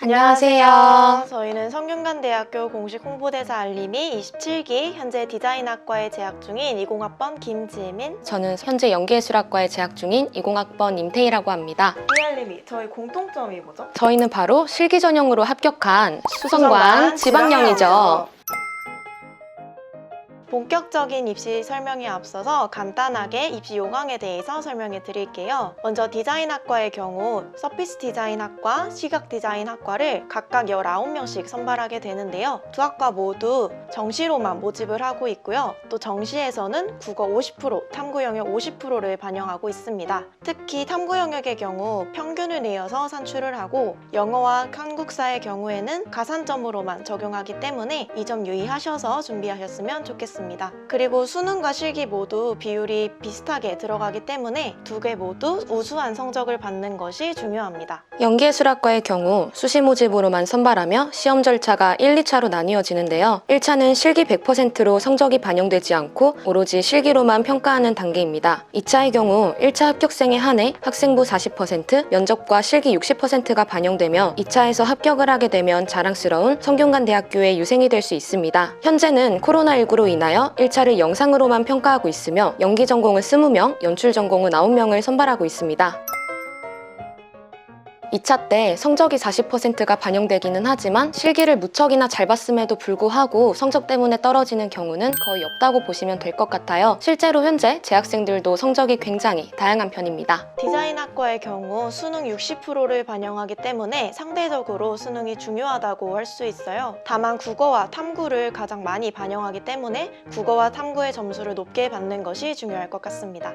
안녕하세요. 저희는 성균관대학교 공식 홍보대사 알림이 27기 현재 디자인학과에 재학 중인 20학번 김지민. 저는 현재 연기예술학과에 재학 중인 20학번 임태희라고 합니다. 이 알림이 저희 공통점이 뭐죠? 저희는 바로 실기 전형으로 합격한 수성관 지방령이죠. 본격적인 입시 설명에 앞서서 간단하게 입시 요강에 대해서 설명해 드릴게요. 먼저 디자인학과의 경우 서피스 디자인학과, 시각 디자인학과를 각각 19명씩 선발하게 되는데요. 두 학과 모두 정시로만 모집을 하고 있고요. 또 정시에서는 국어 50%, 탐구 영역 50%를 반영하고 있습니다. 특히 탐구 영역의 경우 평균을 내어서 산출을 하고 영어와 한국사의 경우에는 가산점으로만 적용하기 때문에 이 점 유의하셔서 준비하셨으면 좋겠습니다. 그리고 수능과 실기 모두 비율이 비슷하게 들어가기 때문에 두 개 모두 우수한 성적을 받는 것이 중요합니다. 연기예술학과의 경우 수시 모집으로만 선발하며 시험 절차가 1, 2차로 나뉘어지는데요. 1차는 실기 100%로 성적이 반영되지 않고 오로지 실기로만 평가하는 단계입니다. 2차의 경우 1차 합격생에 한해 학생부 40%, 면접과 실기 60%가 반영되며 2차에서 합격을 하게 되면 자랑스러운 성균관대학교의 유생이 될 수 있습니다. 현재는 코로나19로 인하여 1차를 영상으로만 평가하고 있으며 연기 전공은 20명, 연출 전공은 9명을 선발하고 있습니다. 2차 때 성적이 40%가 반영되기는 하지만 실기를 무척이나 잘 봤음에도 불구하고 성적 때문에 떨어지는 경우는 거의 없다고 보시면 될 것 같아요. 실제로 현재 재학생들도 성적이 굉장히 다양한 편입니다. 디자인학과의 경우 수능 60%를 반영하기 때문에 상대적으로 수능이 중요하다고 할 수 있어요. 다만 국어와 탐구를 가장 많이 반영하기 때문에 국어와 탐구의 점수를 높게 받는 것이 중요할 것 같습니다.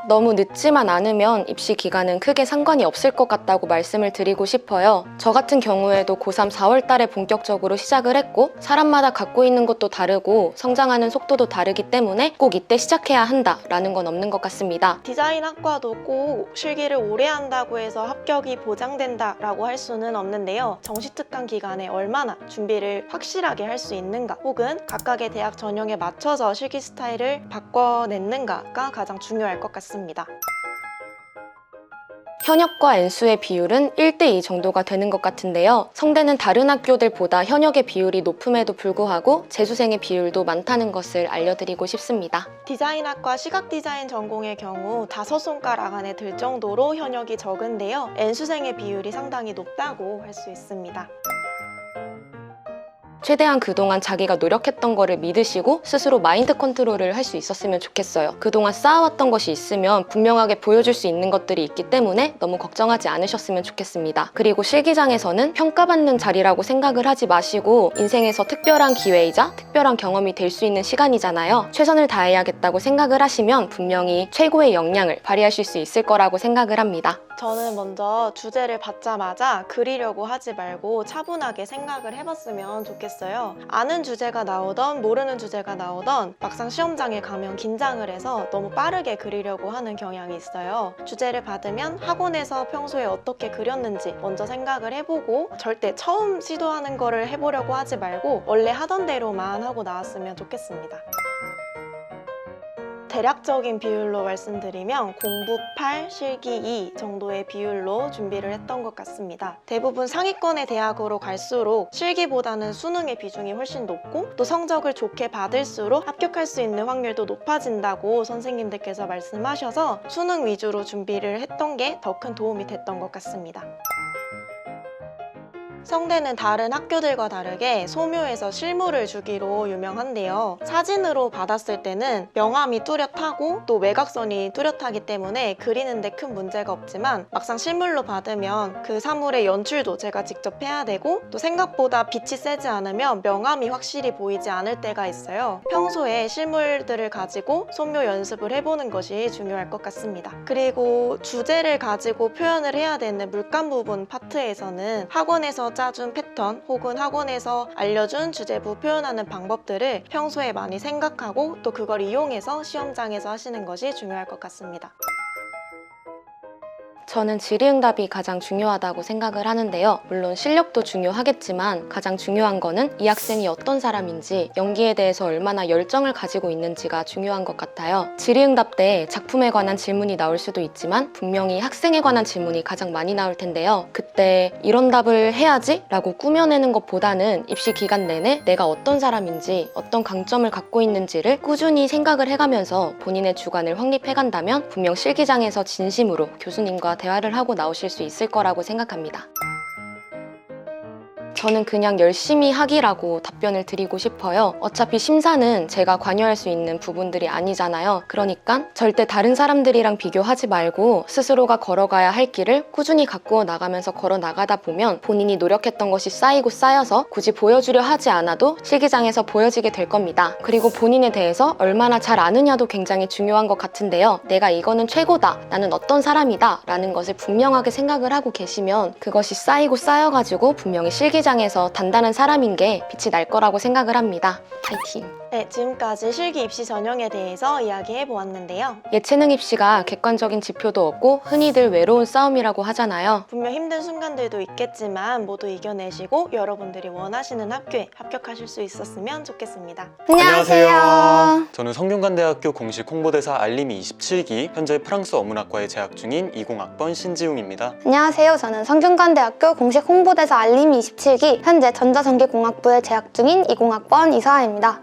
너무 늦지만 않으면 입시 기간은 크게 상관이 없을 것 같다고 말씀을 드리고 싶어요. 저 같은 경우에도 고3 4월 달에 본격적으로 시작을 했고 사람마다 갖고 있는 것도 다르고 성장하는 속도도 다르기 때문에 꼭 이때 시작해야 한다라는 건 없는 것 같습니다. 디자인학과도 꼭 실기를 오래 한다고 해서 합격이 보장된다라고 할 수는 없는데요. 정시특강 기간에 얼마나 준비를 확실하게 할 수 있는가 혹은 각각의 대학 전형에 맞춰서 실기 스타일을 바꿔냈는가가 가장 중요할 것 같습니다. 현역과 N수의 비율은 1대2 정도가 되는 것 같은데요. 성대는 다른 학교들보다 현역의 비율이 높음에도 불구하고 재수생의 비율도 많다는 것을 알려드리고 싶습니다. 디자인학과 시각디자인 전공의 경우 5손가락 안에 들 정도로 현역이 적은데요. N수생의 비율이 상당히 높다고 할 수 있습니다. 최대한 그동안 자기가 노력했던 거를 믿으시고 스스로 마인드 컨트롤을 할 수 있었으면 좋겠어요. 그동안 쌓아왔던 것이 있으면 분명하게 보여줄 수 있는 것들이 있기 때문에 너무 걱정하지 않으셨으면 좋겠습니다. 그리고 실기장에서는 평가받는 자리라고 생각을 하지 마시고 인생에서 특별한 기회이자 특별한 경험이 될 수 있는 시간이잖아요. 최선을 다해야겠다고 생각을 하시면 분명히 최고의 역량을 발휘하실 수 있을 거라고 생각을 합니다. 저는 먼저 주제를 받자마자 그리려고 하지 말고 차분하게 생각을 해봤으면 좋겠어요. 아는 주제가 나오던 모르는 주제가 나오던 막상 시험장에 가면 긴장을 해서 너무 빠르게 그리려고 하는 경향이 있어요. 주제를 받으면 학원에서 평소에 어떻게 그렸는지 먼저 생각을 해보고 절대 처음 시도하는 거를 해보려고 하지 말고 원래 하던 대로만 하고 나왔으면 좋겠습니다. 대략적인 비율로 말씀드리면 공부 8, 실기 2 정도의 비율로 준비를 했던 것 같습니다. 대부분 상위권의 대학으로 갈수록 실기보다는 수능의 비중이 훨씬 높고 또 성적을 좋게 받을수록 합격할 수 있는 확률도 높아진다고 선생님들께서 말씀하셔서 수능 위주로 준비를 했던 게 더 큰 도움이 됐던 것 같습니다. 성대는 다른 학교들과 다르게 소묘에서 실물을 주기로 유명한데요. 사진으로 받았을 때는 명암이 뚜렷하고 또 외곽선이 뚜렷하기 때문에 그리는데 큰 문제가 없지만 막상 실물로 받으면 그 사물의 연출도 제가 직접 해야 되고 또 생각보다 빛이 세지 않으면 명암이 확실히 보이지 않을 때가 있어요. 평소에 실물들을 가지고 소묘 연습을 해보는 것이 중요할 것 같습니다. 그리고 주제를 가지고 표현을 해야 되는 물감 부분 파트에서는 학원에서 짜준 패턴 혹은 학원에서 알려준 주제부 표현하는 방법들을 평소에 많이 생각하고 또 그걸 이용해서 시험장에서 하시는 것이 중요할 것 같습니다. 저는 질의응답이 가장 중요하다고 생각을 하는데요. 물론 실력도 중요하겠지만 가장 중요한 거는 이 학생이 어떤 사람인지, 연기에 대해서 얼마나 열정을 가지고 있는지가 중요한 것 같아요. 질의응답 때 작품에 관한 질문이 나올 수도 있지만 분명히 학생에 관한 질문이 가장 많이 나올 텐데요. 그때 이런 답을 해야지 라고 꾸며내는 것보다는 입시 기간 내내 내가 어떤 사람인지, 어떤 강점을 갖고 있는지를 꾸준히 생각을 해가면서 본인의 주관을 확립해간다면 분명 실기장에서 진심으로 교수님과 대화를 하고 나오실 수 있을 거라고 생각합니다. 저는 그냥 열심히 하기라고 답변을 드리고 싶어요. 어차피 심사는 제가 관여할 수 있는 부분들이 아니잖아요. 그러니까 절대 다른 사람들이랑 비교하지 말고 스스로가 걸어가야 할 길을 꾸준히 갖고 나가면서 걸어 나가다 보면 본인이 노력했던 것이 쌓이고 쌓여서 굳이 보여주려 하지 않아도 실기장에서 보여지게 될 겁니다. 그리고 본인에 대해서 얼마나 잘 아느냐도 굉장히 중요한 것 같은데요. 내가 이거는 최고다, 나는 어떤 사람이다 라는 것을 분명하게 생각을 하고 계시면 그것이 쌓이고 쌓여가지고 분명히 실기장에서 단단한 사람인 게 빛이 날 거라고 생각을 합니다. 파이팅! 네, 지금까지 실기 입시 전형에 대해서 이야기해 보았는데요. 예체능 입시가 객관적인 지표도 없고 흔히들 외로운 싸움이라고 하잖아요. 분명 힘든 순간들도 있겠지만 모두 이겨내시고 여러분들이 원하시는 학교에 합격하실 수 있었으면 좋겠습니다. 안녕하세요. 저는 성균관대학교 공식 홍보대사 알림이 27기, 현재 프랑스 어문학과에 재학 중인 20학번 신지웅입니다. 안녕하세요. 저는 성균관대학교 공식 홍보대사 알림이 27기, 현재 전자전기공학부에 재학 중인 20학번 이서아입니다.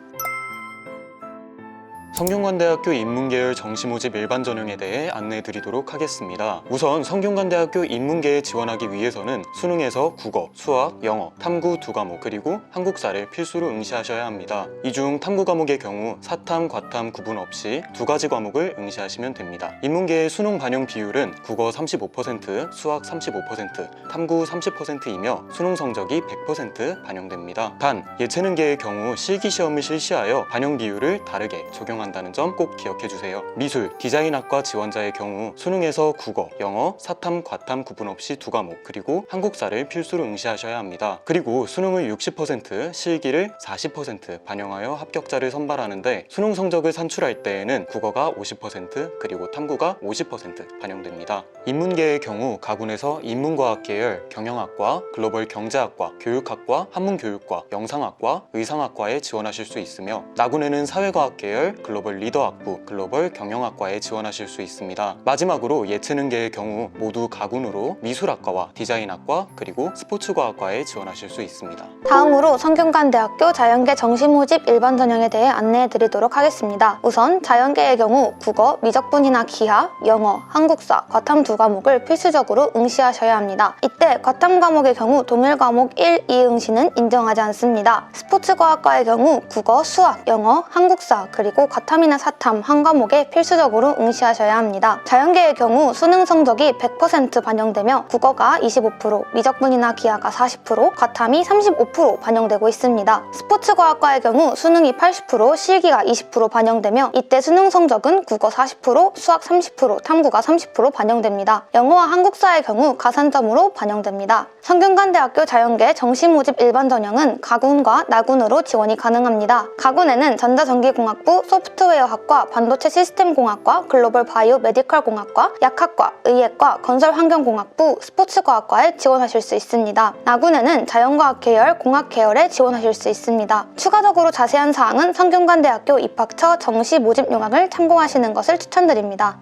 성균관대학교 인문계열 정시모집 일반 전형에 대해 안내해 드리도록 하겠습니다. 우선 성균관대학교 인문계에 지원하기 위해서는 수능에서 국어, 수학, 영어, 탐구 두 과목 그리고 한국사를 필수로 응시하셔야 합니다. 이 중 탐구 과목의 경우 사탐, 과탐 구분 없이 두 가지 과목을 응시하시면 됩니다. 인문계의 수능 반영 비율은 국어 35%, 수학 35%, 탐구 30%이며 수능 성적이 100% 반영됩니다. 단, 예체능계의 경우 실기시험을 실시하여 반영 비율을 다르게 적용합니다. 한다는 점 꼭 기억해주세요. 미술, 디자인학과 지원자의 경우 수능에서 국어, 영어, 사탐, 과탐 구분 없이 두 과목 그리고 한국사를 필수로 응시하셔야 합니다. 그리고 수능을 60%, 실기를 40% 반영하여 합격자를 선발하는데 수능 성적을 산출할 때에는 국어가 50% 그리고 탐구가 50% 반영됩니다. 인문계의 경우 가군에서 인문과학 계열, 경영학과, 글로벌 경제학과, 교육학과, 한문교육과, 영상학과, 의상학과에 지원하실 수 있으며 나군에는 사회과학 계열, 글로벌 리더학부, 글로벌 경영학과에 지원하실 수 있습니다. 마지막으로 예체능계의 경우 모두 가군으로 미술학과와 디자인학과 그리고 스포츠과학과에 지원하실 수 있습니다. 다음으로 성균관대학교 자연계 정시모집 일반 전형에 대해 안내해 드리도록 하겠습니다. 우선 자연계의 경우 국어, 미적분이나 기하, 영어, 한국사, 과탐 두 과목을 필수적으로 응시하셔야 합니다. 이때 과탐 과목의 경우 동일 과목 1, 2 응시는 인정하지 않습니다. 스포츠과학과의 경우 국어, 수학, 영어, 한국사 그리고 과탐이나 사탐 한 과목에 필수적으로 응시하셔야 합니다. 자연계의 경우 수능 성적이 100% 반영되며 국어가 25%, 미적분이나 기하가 40%, 과탐이 35% 반영되고 있습니다. 스포츠과학과의 경우 수능이 80%, 실기가 20% 반영되며 이때 수능 성적은 국어 40%, 수학 30%, 탐구가 30% 반영됩니다. 영어와 한국사의 경우 가산점으로 반영됩니다. 성균관대학교 자연계 정시모집 일반 전형은 가군과 나군으로 지원이 가능합니다. 가군에는 전자전기공학부, 소프트웨어학과, 반도체 시스템공학과, 글로벌 바이오 메디컬 공학과, 약학과, 의예과, 건설환경공학부, 스포츠과학과에 지원하실 수 있습니다. 나군에는 자연과학 계열, 공학 계열에 지원하실 수 있습니다. 추가적으로 자세한 사항은 성균관대학교 입학처 정시 모집 요강을 참고하시는 것을 추천드립니다.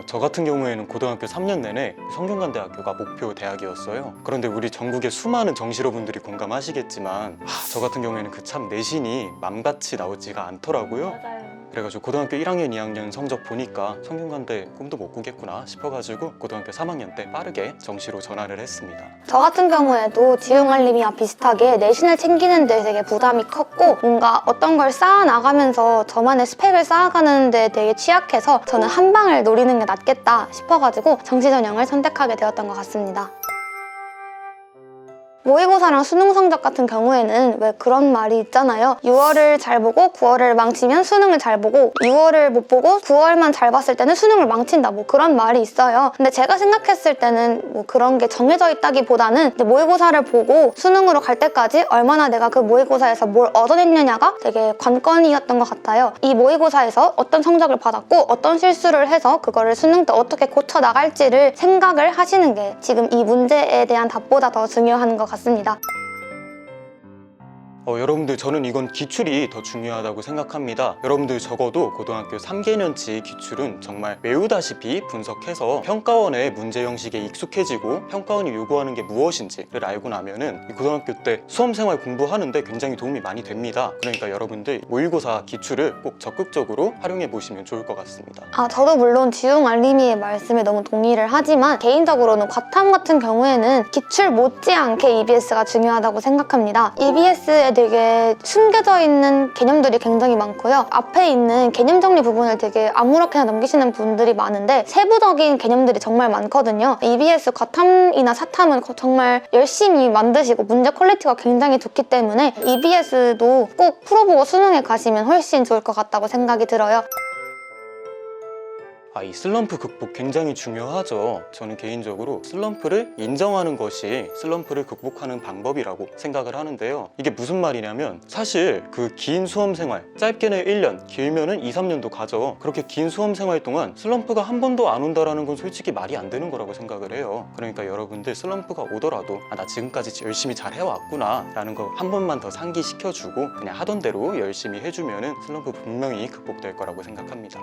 저 같은 경우에는 고등학교 3년 내내 성균관대학교가 목표 대학이었어요. 그런데 우리 전국의 수많은 정시러분들이 공감하시겠지만 저 같은 경우에는 그 참 내신이 맘같이 나오지가 않더라고요. 맞아요. 그래가지고 고등학교 1학년, 2학년 성적 보니까 성균관대 꿈도 못 꾸겠구나 싶어가지고 고등학교 3학년 때 빠르게 정시로 전화를 했습니다. 저 같은 경우에도 지용알림이와 비슷하게 내신을 챙기는 데 되게 부담이 컸고 뭔가 어떤 걸 쌓아나가면서 저만의 스펙을 쌓아가는 데 되게 취약해서 저는 한 방을 노리는 게 낫겠다 싶어가지고 정시 전형을 선택하게 되었던 것 같습니다. 모의고사랑 수능 성적 같은 경우에는 왜 그런 말이 있잖아요. 6월을 잘 보고 9월을 망치면 수능을 잘 보고 6월을 못 보고 9월만 잘 봤을 때는 수능을 망친다, 뭐 그런 말이 있어요. 근데 제가 생각했을 때는 뭐 그런 게 정해져 있다기보다는 이제 모의고사를 보고 수능으로 갈 때까지 얼마나 내가 그 모의고사에서 뭘 얻어냈느냐가 되게 관건이었던 것 같아요. 이 모의고사에서 어떤 성적을 받았고 어떤 실수를 해서 그거를 수능 때 어떻게 고쳐 나갈지를 생각을 하시는 게 지금 이 문제에 대한 답보다 더 중요한 것 같습니다. 여러분들, 저는 이건 기출이 더 중요하다고 생각합니다. 여러분들 적어도 고등학교 3개년치 기출은 정말 외우다시피 분석해서 평가원의 문제 형식에 익숙해지고 평가원이 요구하는 게 무엇인지를 알고 나면은 이 고등학교 때 수험생활 공부하는데 굉장히 도움이 많이 됩니다. 그러니까 여러분들 모의고사 기출을 꼭 적극적으로 활용해 보시면 좋을 것 같습니다. 저도 물론 지웅 알림이의 말씀에 너무 동의를 하지만 개인적으로는 과탐 같은 경우에는 기출 못지않게 EBS가 중요하다고 생각합니다. EBS에 되게 숨겨져 있는 개념들이 굉장히 많고요. 앞에 있는 개념 정리 부분을 되게 아무렇게나 넘기시는 분들이 많은데 세부적인 개념들이 정말 많거든요. EBS 과탐이나 사탐은 정말 열심히 만드시고 문제 퀄리티가 굉장히 좋기 때문에 EBS도 꼭 풀어보고 수능에 가시면 훨씬 좋을 것 같다고 생각이 들어요. 이 슬럼프 극복 굉장히 중요하죠. 저는 개인적으로 슬럼프를 인정하는 것이 슬럼프를 극복하는 방법이라고 생각을 하는데요. 이게 무슨 말이냐면 사실 그 긴 수험생활, 짧게는 1년, 길면은 2, 3년도 가죠. 그렇게 긴 수험생활 동안 슬럼프가 한 번도 안 온다라는 건 솔직히 말이 안 되는 거라고 생각을 해요. 그러니까 여러분들 슬럼프가 오더라도 나 지금까지 열심히 잘 해왔구나 라는 거 한 번만 더 상기시켜주고 그냥 하던 대로 열심히 해주면은 슬럼프 분명히 극복될 거라고 생각합니다.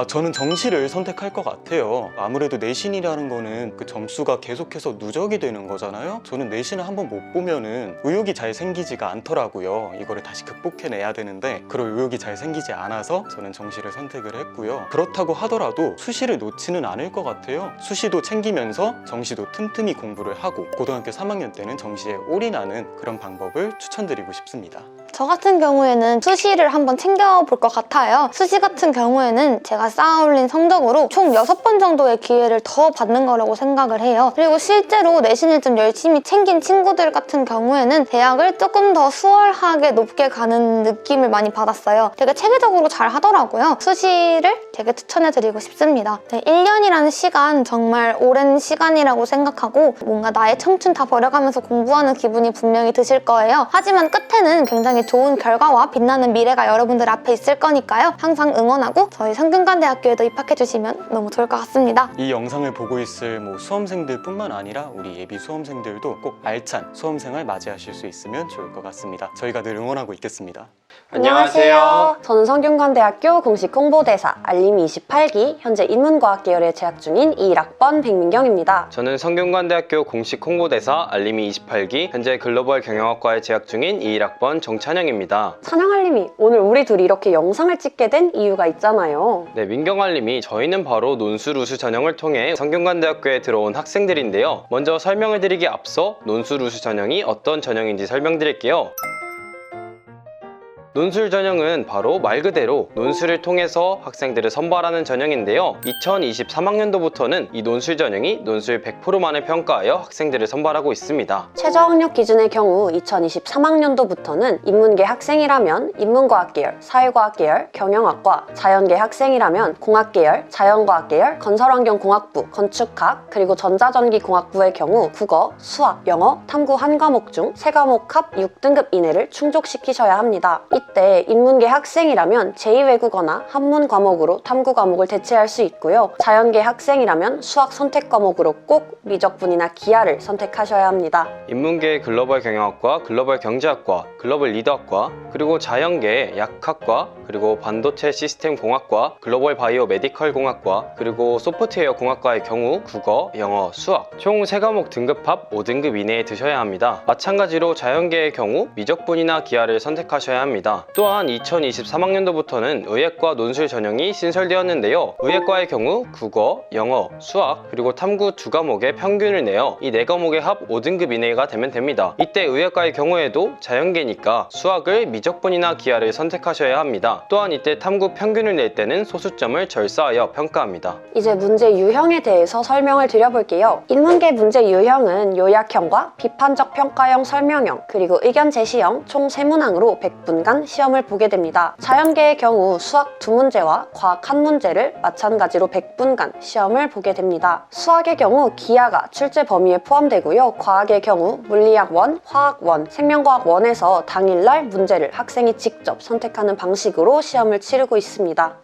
저는 정시를 선택할 것 같아요. 아무래도 내신이라는 거는 그 점수가 계속해서 누적이 되는 거잖아요. 저는 내신을 한번 못 보면은 의욕이 잘 생기지가 않더라고요. 이거를 다시 극복해내야 되는데 그럴 의욕이 잘 생기지 않아서 저는 정시를 선택을 했고요. 그렇다고 하더라도 수시를 놓지는 않을 것 같아요. 수시도 챙기면서 정시도 틈틈이 공부를 하고 고등학교 3학년 때는 정시에 올인하는 그런 방법을 추천드리고 싶습니다. 저 같은 경우에는 수시를 한번 챙겨볼 것 같아요. 수시 같은 경우에는 제가 쌓아올린 성적으로 총 6번 정도의 기회를 더 받는 거라고 생각을 해요. 그리고 실제로 내신을 좀 열심히 챙긴 친구들 같은 경우에는 대학을 조금 더 수월하게 높게 가는 느낌을 많이 받았어요. 되게 체계적으로 잘 하더라고요. 수시를 되게 추천해드리고 싶습니다. 1년이라는 시간 정말 오랜 시간이라고 생각하고 뭔가 나의 청춘 다 버려가면서 공부하는 기분이 분명히 드실 거예요. 하지만 끝에는 굉장히 좋은 결과와 빛나는 미래가 여러분들 앞에 있을 거니까요. 항상 응원하고 저희 성균관대학교에도 입학해주시면 너무 좋을 것 같습니다. 이 영상을 보고 있을 수험생들 뿐만 아니라 우리 예비 수험생들도 꼭 알찬 수험생활 맞이하실 수 있으면 좋을 것 같습니다. 저희가 늘 응원하고 있겠습니다. 안녕하세요. 저는 성균관대학교 공식 홍보대사 알림이 28기 현재 인문과학 계열에 재학 중인 21학번 백민경입니다. 저는 성균관대학교 공식 홍보대사 알림이 28기 현재 글로벌 경영학과에 재학 중인 21학번 정찬영입니다. 찬영알림이 오늘 우리 둘이 이렇게 영상을 찍게 된 이유가 있잖아요. 네, 민경알림이 저희는 바로 논술우수 전형을 통해 성균관대학교에 들어온 학생들인데요. 먼저 설명을 드리기 앞서 논술우수 전형이 어떤 전형인지 설명드릴게요. 논술 전형은 바로 말 그대로 논술을 통해서 학생들을 선발하는 전형인데요. 2023학년도부터는 이 논술 전형이 논술 100%만을 평가하여 학생들을 선발하고 있습니다. 최저학력 기준의 경우 2023학년도부터는 인문계 학생이라면 인문과학 계열, 사회과학 계열, 경영학과, 자연계 학생이라면 공학 계열, 자연과학 계열, 건설환경공학부, 건축학, 그리고 전자전기공학부의 경우 국어, 수학, 영어, 탐구 한 과목 중 3과목 합 6등급 이내를 충족시키셔야 합니다. 이때 인문계 학생이라면 제2외국어나 한문 과목으로 탐구 과목을 대체할 수 있고요. 자연계 학생이라면 수학 선택 과목으로 꼭 미적분이나 기하를 선택하셔야 합니다. 인문계 글로벌 경영학과, 글로벌 경제학과, 글로벌 리더학과, 그리고 자연계 약학과, 그리고 반도체 시스템 공학과, 글로벌 바이오 메디컬 공학과, 그리고 소프트웨어 공학과의 경우 국어, 영어, 수학 총 3과목 등급 합 5등급 이내에 드셔야 합니다. 마찬가지로 자연계의 경우 미적분이나 기하를 선택하셔야 합니다. 또한 2023학년도부터는 의예과 논술 전형이 신설되었는데요. 의예과의 경우 국어, 영어, 수학, 그리고 탐구 2과목의 평균을 내어 이 4과목의 합 5등급 이내가 되면 됩니다. 이때 의예과의 경우에도 자연계니까 수학을 미적분이나 기하를 선택하셔야 합니다. 있습니다. 또한 이때 탐구 평균을 낼 때는 소수점을 절사하여 평가합니다. 이제 문제 유형에 대해서 설명을 드려볼게요. 인문계 문제 유형은 요약형과 비판적 평가형 설명형, 그리고 의견 제시형 총 3문항으로 100분간 시험을 보게 됩니다. 자연계의 경우 수학 2문제와 과학 1문제를 마찬가지로 100분간 시험을 보게 됩니다. 수학의 경우 기하가 출제 범위에 포함되고요. 과학의 경우 물리학 1, 화학 1, 생명과학 1에서 당일날 문제를 학생이 직접 선택하는 방식으로 시험을 치르고 있습니다.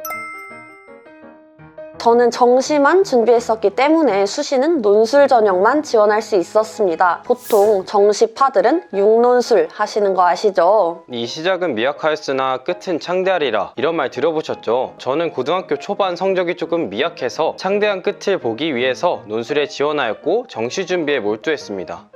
저는 정시만 준비했었기 때문에 수시는 논술 전형만 지원할 수 있었습니다. 보통 정시파들은 6논술 하시는 거 아시죠? 이 시작은 미약하였으나 끝은 창대하리라, 이런 말 들어보셨죠? 저는 고등학교 초반 성적이 조금 미약해서 창대한 끝을 보기 위해서 논술에 지원하였고 정시 준비에 몰두했습니다.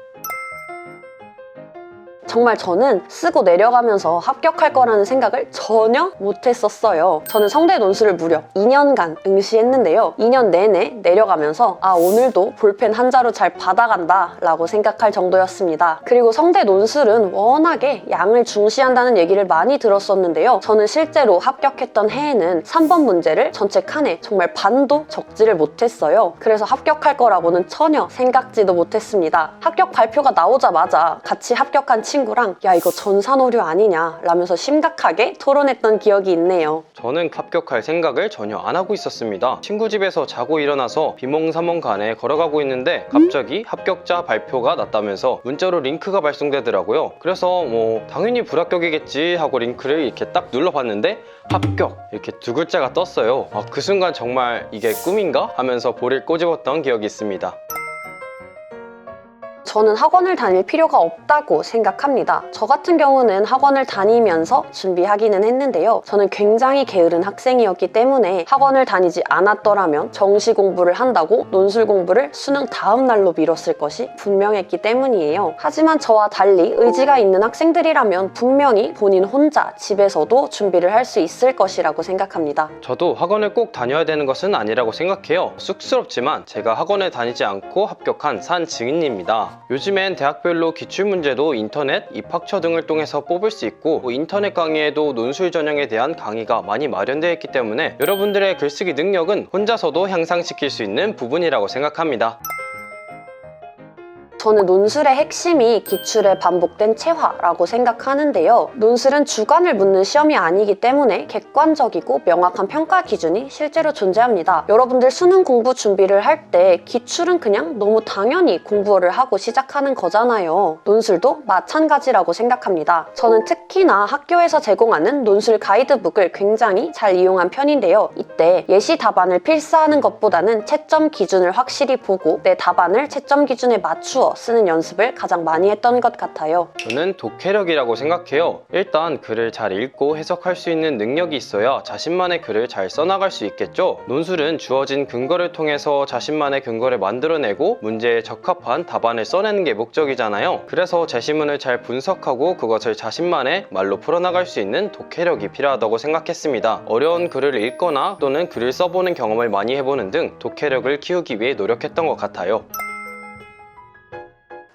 정말 저는 쓰고 내려가면서 합격할 거라는 생각을 전혀 못했었어요. 저는 성대 논술을 무려 2년간 응시했는데요. 2년 내내 내려가면서 오늘도 볼펜 한 자루 잘 받아간다 라고 생각할 정도였습니다. 그리고 성대 논술은 워낙에 양을 중시한다는 얘기를 많이 들었었는데요. 저는 실제로 합격했던 해에는 3번 문제를 전체 칸에 정말 반도 적지를 못했어요. 그래서 합격할 거라고는 전혀 생각지도 못했습니다. 합격 발표가 나오자마자 같이 합격한 친구랑 야 이거 전산오류 아니냐 라면서 심각하게 토론했던 기억이 있네요. 저는 합격할 생각을 전혀 안 하고 있었습니다. 친구 집에서 자고 일어나서 비몽사몽간에 걸어가고 있는데 갑자기 합격자 발표가 났다면서 문자로 링크가 발송되더라고요. 그래서 당연히 불합격이겠지 하고 링크를 이렇게 딱 눌러봤는데 합격! 이렇게 2글자가 떴어요. 그 순간 정말 이게 꿈인가? 하면서 볼을 꼬집었던 기억이 있습니다. 저는 학원을 다닐 필요가 없다고 생각합니다. 저 같은 경우는 학원을 다니면서 준비하기는 했는데요. 저는 굉장히 게으른 학생이었기 때문에 학원을 다니지 않았더라면 정시 공부를 한다고 논술 공부를 수능 다음 날로 미뤘을 것이 분명했기 때문이에요. 하지만 저와 달리 의지가 있는 학생들이라면 분명히 본인 혼자 집에서도 준비를 할 수 있을 것이라고 생각합니다. 저도 학원을 꼭 다녀야 되는 것은 아니라고 생각해요. 쑥스럽지만 제가 학원을 다니지 않고 합격한 산 증인입니다. 요즘엔 대학별로 기출문제도 인터넷, 입학처 등을 통해서 뽑을 수 있고 인터넷 강의에도 논술 전형에 대한 강의가 많이 마련되어 있기 때문에 여러분들의 글쓰기 능력은 혼자서도 향상시킬 수 있는 부분이라고 생각합니다. 저는 논술의 핵심이 기출의 반복된 체화라고 생각하는데요. 논술은 주관을 묻는 시험이 아니기 때문에 객관적이고 명확한 평가 기준이 실제로 존재합니다. 여러분들 수능 공부 준비를 할 때 기출은 그냥 너무 당연히 공부를 하고 시작하는 거잖아요. 논술도 마찬가지라고 생각합니다. 저는 특히나 학교에서 제공하는 논술 가이드북을 굉장히 잘 이용한 편인데요. 이때 예시 답안을 필사하는 것보다는 채점 기준을 확실히 보고 내 답안을 채점 기준에 맞추어 쓰는 연습을 가장 많이 했던 것 같아요. 저는 독해력이라고 생각해요. 일단 글을 잘 읽고 해석할 수 있는 능력이 있어야 자신만의 글을 잘 써나갈 수 있겠죠. 논술은 주어진 근거를 통해서 자신만의 근거를 만들어내고 문제에 적합한 답안을 써내는 게 목적이잖아요. 그래서 제시문을 잘 분석하고 그것을 자신만의 말로 풀어나갈 수 있는 독해력이 필요하다고 생각했습니다. 어려운 글을 읽거나 또는 글을 써보는 경험을 많이 해보는 등 독해력을 키우기 위해 노력했던 것 같아요.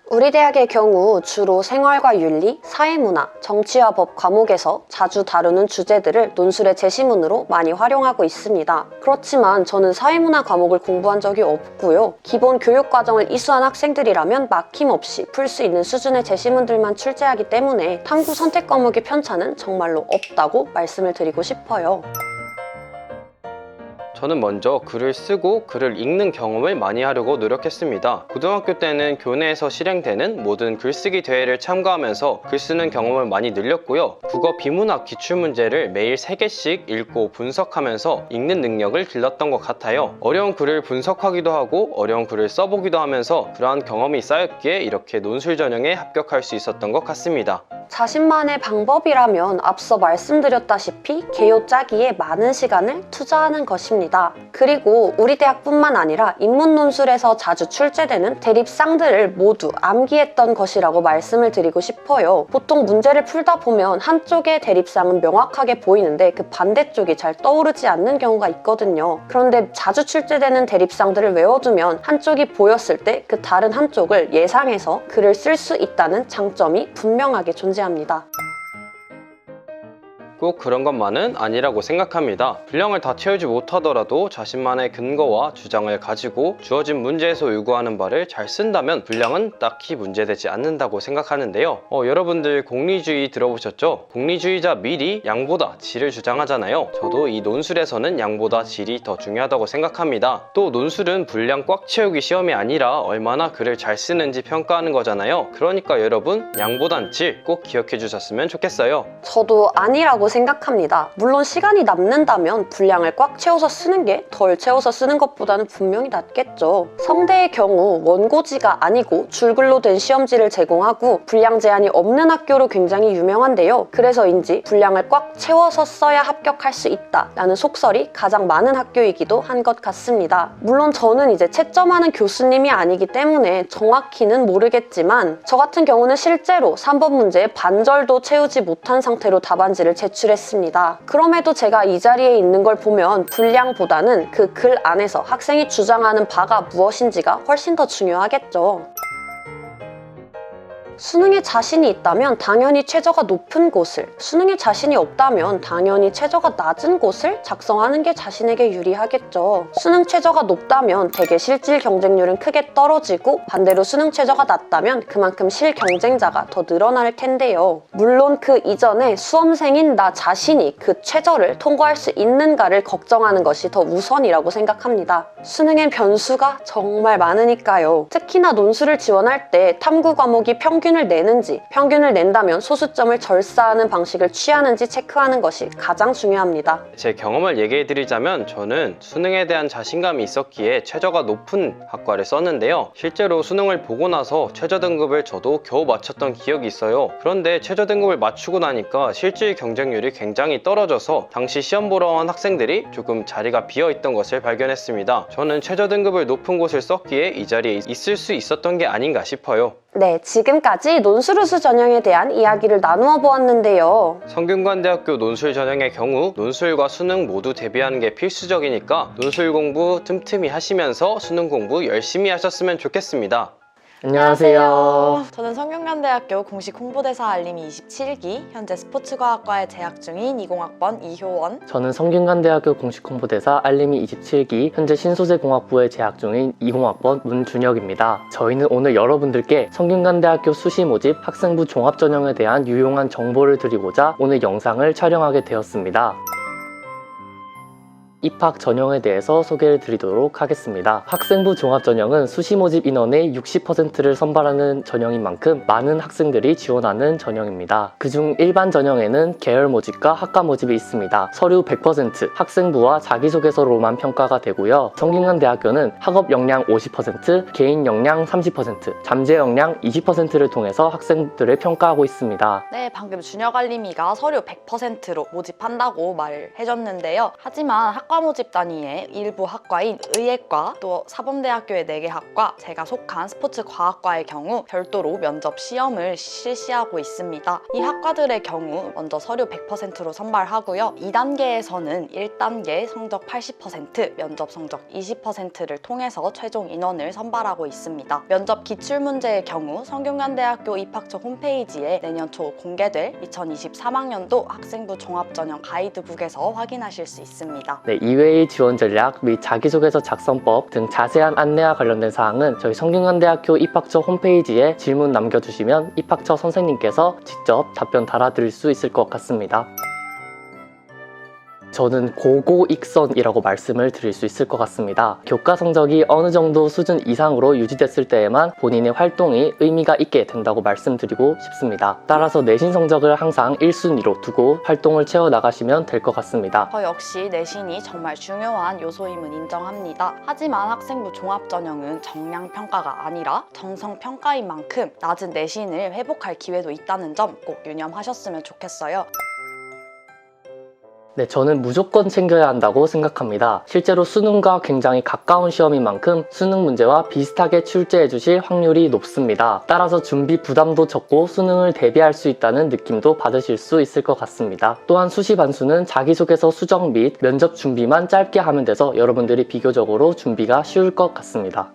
우리 대학의 경우 주로 생활과 윤리, 사회문화, 정치와 법 과목에서 자주 다루는 주제들을 논술의 제시문으로 많이 활용하고 있습니다. 그렇지만 저는 사회문화 과목을 공부한 적이 없고요. 기본 교육과정을 이수한 학생들이라면 막힘없이 풀 수 있는 수준의 제시문들만 출제하기 때문에 탐구 선택 과목의 편차는 정말로 없다고 말씀을 드리고 싶어요. 저는 먼저 글을 쓰고 글을 읽는 경험을 많이 하려고 노력했습니다. 고등학교 때는 교내에서 실행되는 모든 글쓰기 대회를 참가하면서 글 쓰는 경험을 많이 늘렸고요. 국어 비문학 기출문제를 매일 3개씩 읽고 분석하면서 읽는 능력을 길렀던 것 같아요. 어려운 글을 분석하기도 하고 어려운 글을 써보기도 하면서 그러한 경험이 쌓였기에 이렇게 논술 전형에 합격할 수 있었던 것 같습니다. 자신만의 방법이라면 앞서 말씀드렸다시피 개요 짜기에 많은 시간을 투자하는 것입니다. 그리고 우리 대학뿐만 아니라 인문논술에서 자주 출제되는 대립상들을 모두 암기했던 것이라고 말씀을 드리고 싶어요. 보통 문제를 풀다 보면 한쪽의 대립상은 명확하게 보이는데 그 반대쪽이 잘 떠오르지 않는 경우가 있거든요. 그런데 자주 출제되는 대립상들을 외워두면 한쪽이 보였을 때 그 다른 한쪽을 예상해서 글을 쓸 수 있다는 장점이 분명하게 존재합니다. 꼭 그런 것만은 아니라고 생각합니다. 분량을 다 채우지 못하더라도 자신만의 근거와 주장을 가지고 주어진 문제에서 요구하는 바를 잘 쓴다면 분량은 딱히 문제되지 않는다고 생각하는데요. 여러분들 공리주의 들어보셨죠? 공리주의자 밀이 양보다 질을 주장하잖아요. 저도 이 논술에서는 양보다 질이 더 중요하다고 생각합니다. 또 논술은 분량 꽉 채우기 시험이 아니라 얼마나 글을 잘 쓰는지 평가하는 거잖아요. 그러니까 여러분 양보단 질 꼭 기억해 주셨으면 좋겠어요. 저도 아니라고 생각합니다. 물론 시간이 남는다면 분량을 꽉 채워서 쓰는 게 덜 채워서 쓰는 것보다는 분명히 낫겠죠. 성대의 경우 원고지가 아니고 줄글로 된 시험지를 제공하고 분량 제한이 없는 학교로 굉장히 유명한데요. 그래서인지 분량을 꽉 채워서 써야 합격할 수 있다라는 속설이 가장 많은 학교이기도 한 것 같습니다. 물론 저는 이제 채점하는 교수님이 아니기 때문에 정확히는 모르겠지만 저 같은 경우는 실제로 3번 문제에 반절도 채우지 못한 상태로 답안지를 제출했습니다. 그럼에도 제가 이 자리에 있는 걸 보면 분량보다는 그 글 안에서 학생이 주장하는 바가 무엇인지가 훨씬 더 중요하겠죠. 수능에 자신이 있다면 당연히 최저가 높은 곳을, 수능에 자신이 없다면 당연히 최저가 낮은 곳을 작성하는 게 자신에게 유리하겠죠. 수능 최저가 높다면 대개 실질 경쟁률은 크게 떨어지고 반대로 수능 최저가 낮다면 그만큼 실경쟁자가 더 늘어날 텐데요. 물론 그 이전에 수험생인 나 자신이 그 최저를 통과할 수 있는가를 걱정하는 것이 더 우선이라고 생각합니다. 수능엔 변수가 정말 많으니까요. 특히나 논술을 지원할 때 탐구 과목이 평균을 내는지, 평균을 낸다면 소수점을 절사하는 방식을 취하는지 체크하는 것이 가장 중요합니다. 제 경험을 얘기해 드리자면 저는 수능에 대한 자신감이 있었기에 최저가 높은 학과를 썼는데요. 실제로 수능을 보고 나서 최저 등급을 저도 겨우 맞췄던 기억이 있어요. 그런데 최저 등급을 맞추고 나니까 실질 경쟁률이 굉장히 떨어져서 당시 시험 보러 온 학생들이 조금 자리가 비어 있던 것을 발견했습니다. 저는 최저 등급을 높은 곳을 썼기에 이 자리에 있을 수 있었던 게 아닌가 싶어요. 네, 지금까지 논술우수 전형에 대한 이야기를 나누어 보았는데요. 성균관대학교 논술 전형의 경우 논술과 수능 모두 대비하는 게 필수적이니까 논술 공부 틈틈이 하시면서 수능 공부 열심히 하셨으면 좋겠습니다. 안녕하세요. 저는 성균관대학교 공식 홍보대사 알림이 27기, 현재 스포츠과학과에 재학 중인 20학번 이효원. 저는 성균관대학교 공식 홍보대사 알림이 27기, 현재 신소재공학부에 재학 중인 20학번 문준혁입니다. 저희는 오늘 여러분들께 성균관대학교 수시 모집 학생부 종합전형에 대한 유용한 정보를 드리고자 오늘 영상을 촬영하게 되었습니다. 입학 전형에 대해서 소개를 드리도록 하겠습니다. 학생부 종합전형은 수시 모집 인원의 60%를 선발하는 전형인 만큼 많은 학생들이 지원하는 전형입니다. 그중 일반 전형에는 계열 모집과 학과 모집이 있습니다. 서류 100%, 학생부와 자기소개서로만 평가가 되고요. 성균관대학교는 학업 역량 50%, 개인 역량 30%, 잠재 역량 20%를 통해서 학생들을 평가하고 있습니다. 네, 방금 준혁 알림이가 서류 100%로 모집한다고 말해줬는데요. 하지만 학과 모집 단위에 일부 학과인 의예과, 또 사범대학교의 4개 학과, 제가 속한 스포츠과학과의 경우 별도로 면접 시험을 실시하고 있습니다. 이 학과들의 경우 먼저 서류 100%로 선발하고요. 2단계에서는 1단계 성적 80%, 면접 성적 20%를 통해서 최종 인원을 선발하고 있습니다. 면접 기출문제의 경우 성균관대학교 입학처 홈페이지에 내년 초 공개될 2023학년도 학생부 종합전형 가이드북에서 확인하실 수 있습니다. 네, 이외의 지원 전략 및 자기소개서 작성법 등 자세한 안내와 관련된 사항은 저희 성균관대학교 입학처 홈페이지에 질문 남겨주시면 입학처 선생님께서 직접 답변 달아드릴 수 있을 것 같습니다. 저는 고고익선이라고 말씀을 드릴 수 있을 것 같습니다. 교과 성적이 어느 정도 수준 이상으로 유지됐을 때에만 본인의 활동이 의미가 있게 된다고 말씀드리고 싶습니다. 따라서 내신 성적을 항상 1순위로 두고 활동을 채워나가시면 될 것 같습니다. 저 역시 내신이 정말 중요한 요소임은 인정합니다. 하지만 학생부 종합전형은 정량평가가 아니라 정성평가인 만큼 낮은 내신을 회복할 기회도 있다는 점 꼭 유념하셨으면 좋겠어요. 네, 저는 무조건 챙겨야 한다고 생각합니다. 실제로 수능과 굉장히 가까운 시험인 만큼 수능 문제와 비슷하게 출제해 주실 확률이 높습니다. 따라서 준비 부담도 적고 수능을 대비할 수 있다는 느낌도 받으실 수 있을 것 같습니다. 또한 수시 반수는 자기소개서 수정 및 면접 준비만 짧게 하면 돼서 여러분들이 비교적으로 준비가 쉬울 것 같습니다.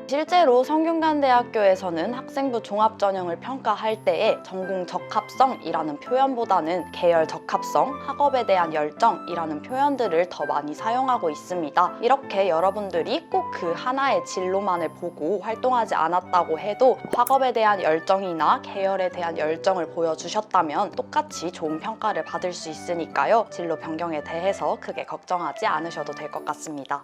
실제로 성균관대학교에서는 학생부 종합전형을 평가할 때에 전공 적합성이라는 표현보다는 계열 적합성, 학업에 대한 열정이라는 표현들을 더 많이 사용하고 있습니다. 이렇게 여러분들이 꼭 그 하나의 진로만을 보고 활동하지 않았다고 해도 학업에 대한 열정이나 계열에 대한 열정을 보여주셨다면 똑같이 좋은 평가를 받을 수 있으니까요. 진로 변경에 대해서 크게 걱정하지 않으셔도 될 것 같습니다.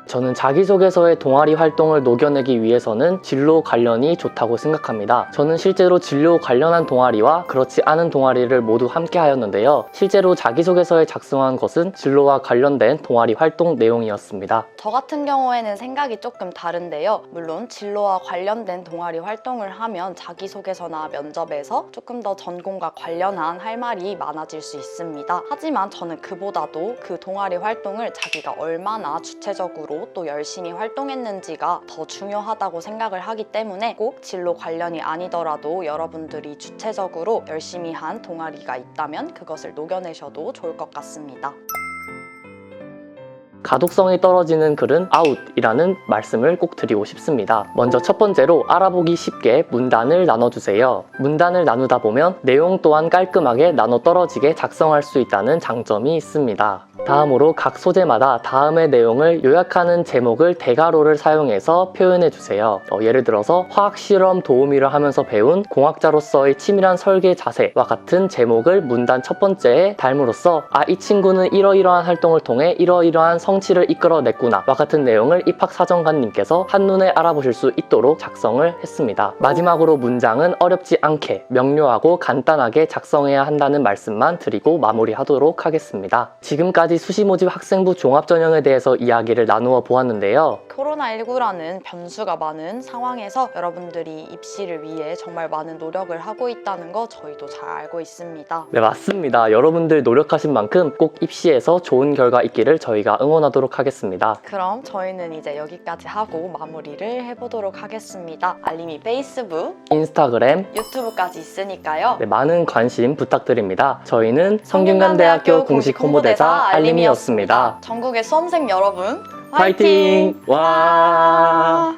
저는 자기소개서의 동아리 활동을 녹여내기 위해서는 진로 관련이 좋다고 생각합니다. 저는 실제로 진로 관련한 동아리와 그렇지 않은 동아리를 모두 함께 하였는데요. 실제로 자기소개서에 작성한 것은 진로와 관련된 동아리 활동 내용이었습니다. 저 같은 경우에는 생각이 조금 다른데요. 물론 진로와 관련된 동아리 활동을 하면 자기소개서나 면접에서 조금 더 전공과 관련한 할 말이 많아질 수 있습니다. 하지만 저는 그보다도 그 동아리 활동을 자기가 얼마나 주체적으로 또 열심히 활동했는지가 더 중요하다고 생각을 하기 때문에 꼭 진로 관련이 아니더라도 여러분들이 주체적으로 열심히 한 동아리가 있다면 그것을 녹여내셔도 좋을 것 같습니다. 가독성이 떨어지는 글은 아웃이라는 말씀을 꼭 드리고 싶습니다. 먼저 첫 번째로 알아보기 쉽게 문단을 나눠주세요. 문단을 나누다 보면 내용 또한 깔끔하게 나눠 떨어지게 작성할 수 있다는 장점이 있습니다. 다음으로 각 소재마다 다음의 내용을 요약하는 제목을 대괄호를 사용해서 표현해주세요. 예를 들어서 화학실험 도우미를 하면서 배운 공학자로서의 치밀한 설계 자세와 같은 제목을 문단 첫 번째에 달므로써 이 친구는 이러이러한 활동을 통해 이러이러한 성취를 이끌어냈구나 와 같은 내용을 입학사정관님께서 한눈에 알아보실 수 있도록 작성을 했습니다. 마지막으로 문장은 어렵지 않게 명료하고 간단하게 작성해야 한다는 말씀만 드리고 마무리하도록 하겠습니다. 지금까지 수시 모집 학생부 종합전형에 대해서 이야기를 나누어 보았는데요. 코로나19라는 변수가 많은 상황에서 여러분들이 입시를 위해 정말 많은 노력을 하고 있다는 거 저희도 잘 알고 있습니다. 네, 맞습니다. 여러분들 노력하신 만큼 꼭 입시에서 좋은 결과 있기를 저희가 응원하도록 하겠습니다. 그럼 저희는 이제 여기까지 하고 마무리를 해보도록 하겠습니다. 알림이 페이스북, 인스타그램, 유튜브까지 있으니까요. 네, 많은 관심 부탁드립니다. 저희는 성균관대학교 공식 홍보대사 알림이었습니다. 전국의 수험생 여러분 화이팅! 와!